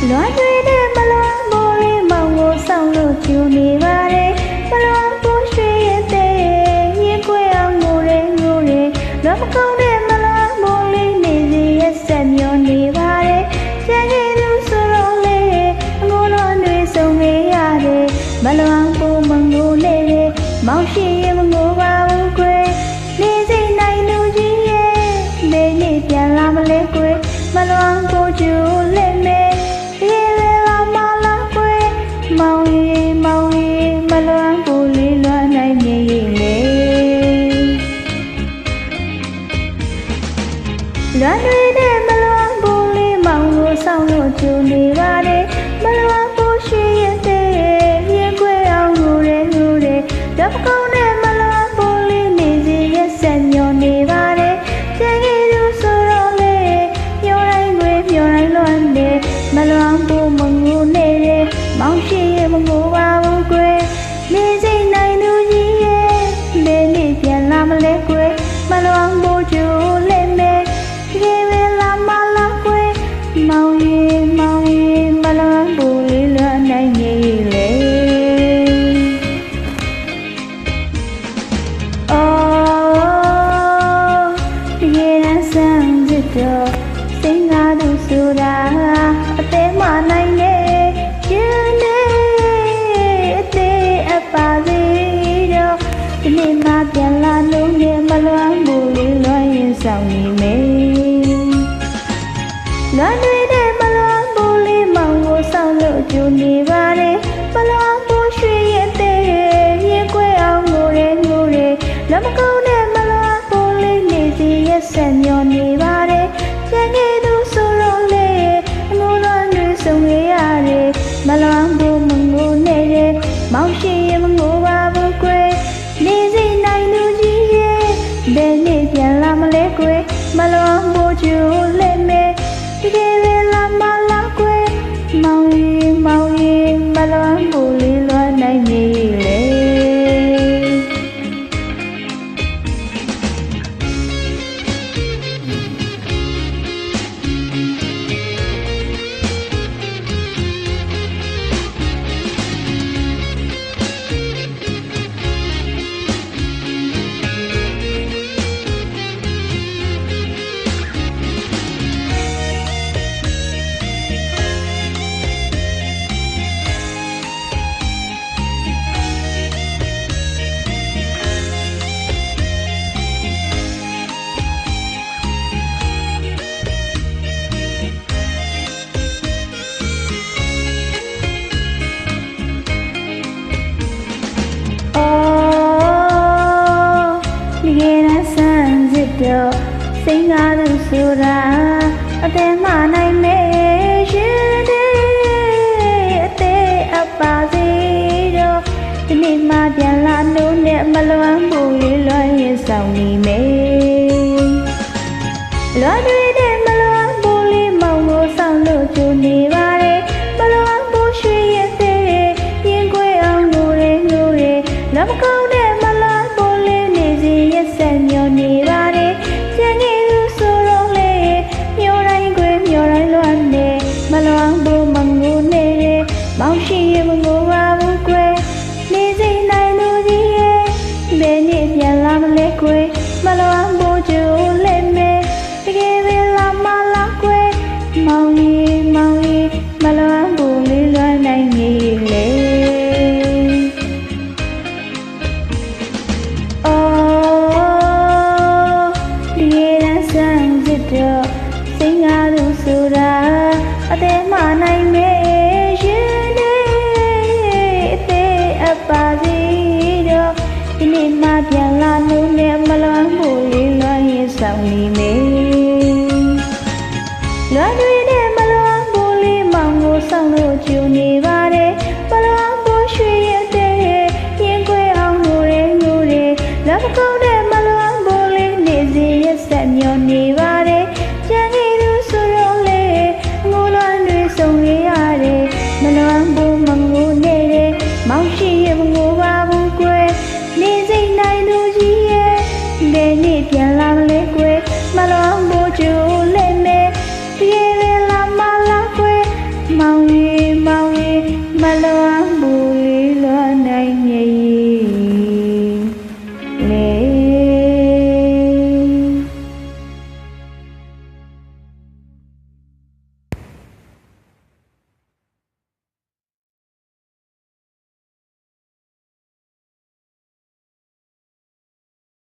လွန်တွေတဲ့မလွန်မိုးလေးမောင်ကိုဆောင်လို့ကျူနေပါတယ်မလွန်ကိုရွှေရဲ့တဲ့ရင်ခွေအောင်ငိုရဲငိုရဲလွန်မကောင်းတဲ့မလွန်မိုးလေးနေစီရဲ့ဆက်မျောနေပါတယ်ကျန်ခဲ့သူဆိုတော့လေအငိုတော်တွေဆုံနေရတယ်မလွန်ကိုမငိုနဲ့လေမောင်ရှိရင်မငိုပါဘူးကွယ်နေစိတ်နိုင်လူကြီးရဲ့နေနေပြန်လာမလဲကွယ်မလွန်ကိုကျူလက်မဲမောင်ရီမောင်ရီမလွမ်းပူလေးလွမ်းနိုင်မြေရင်လေလွမ်းတွေနဲ့မလွမ်းပူလေးမောင်ကိုဆောင်လို့ကျူနေပါတယ်မလွမ်းပူရှိရဲ့တဲ့ရင်ခွေအောင်ငိုရဲငိုရဲတော့မကောင်းတဲ့မလွမ်းပူလေးနေစီရဲ့ဆက်ညောနေပါတယ်ကျန်ခဲ့သူဆိုတော့လေမျောတိုင်းခွေမျောတိုင်းလွမ်းနေမလွမ်းပူမငိုနဲ့မောင်ရှိရဲ့မငိုပါဘူးကွယ်နေစိတ်နိုင်သူကြီးရဲ့နေနေပြန်လာမလဲကွယ်မလွန်မိုးကျူလက်မဲဒီပဲလာမလာကွယ်မောင်ရီမောင်ရီမလွန်ပူလေးလွန်နိုင်ကြီးလေအော်ဒီရန်ဆန်းစစ်တော့စင်ကားသူဆိုတာအသေးမနိုင်နဲ့ဒီနေ့မှပြန်လာလို့နဲ့မလွမ်းဘူးလေးလွမ်းရင်ဆောင်နေမယ်လွမ်းတွေနဲ့မလွမ်းဘူးလေးမောင်ကိုဆောင်လို့ကျူနေပါတယ်မလွမ်းဘူးရွှေရဲ့တဲ့ရင်ခွေအောင်ငိုရဲငိုရဲလက်မကောင်းတဲ့မလွမ်းဘူးလေးနေစီရဲ့ဆက်မျောနေပါတယ်ကျန်ခဲ့သူဆိုတော့လေအငိုတော်တွေဆုံရရတယ်မလွမ်းဘူးမငိုနဲ့မောင်ရှိရင်မငိုပါဘူးကွယ်နေစိတ်နိုင်လူကြီးရဲ့ဘယ်နေ့ပြန်လာမလဲကွယ်မလွန်မိုးကျူလက်မဲဒီကဲလာမလာကွယ်မောင်ရီမောင်ရီမလွန်ဘူးလေးလွန်နိုင်နေလေတော့စင်ကားသူဆိုတာအသေးမနိုင်မဲရှင်တဲ့အသေးအပါစီတော့ဒီနေ့မှပြန်လာလို့နဲ့မလွမ်းဘူးလေးလွမ်းရင်ဆောင်နေမယ်လွမ်းတွေနဲ့မလွမ်းဘူးလေးမောင်ကိုဆောင်လို့ကျူနေပါတယ်မလွမ်းဘူးရွှေရဲ့တဲ့ရင်ခွေအောင်ငိုရဲငိုရဲလက်မကောင်းတဲ့မလွမ်းဘူးလေးနေစီရဲ့ဆက်မျောနေပါတယ်မလွန်ဘူးမငိုနဲ့မောင်ရှိရင်မငိုပါဘူးကွယ်နေစိတ်နိုင်လူကြီးရဲ့ဘယ်နေ့ပြန်လာမလဲကွယ်မလွန်ဘူးကျူလက်မဲတကယ်ပဲလာမလာကွယ်မောင်ရီမောင်ရီမလွန်ဘူးလေးလွမ်းနိုင်ကြီးလေအော်ဒီရန်ဆန်းစစ်တော့စင်ကားသူဆိုတာအသေးမနိုင်မဲရှင်တဲ့အသေးအပါစီတော့ဒီနေ့မှပြန်လာလို့နဲ့မလွမ်းဘူးလေးလွမ်းရင်ဆောင် နေမေ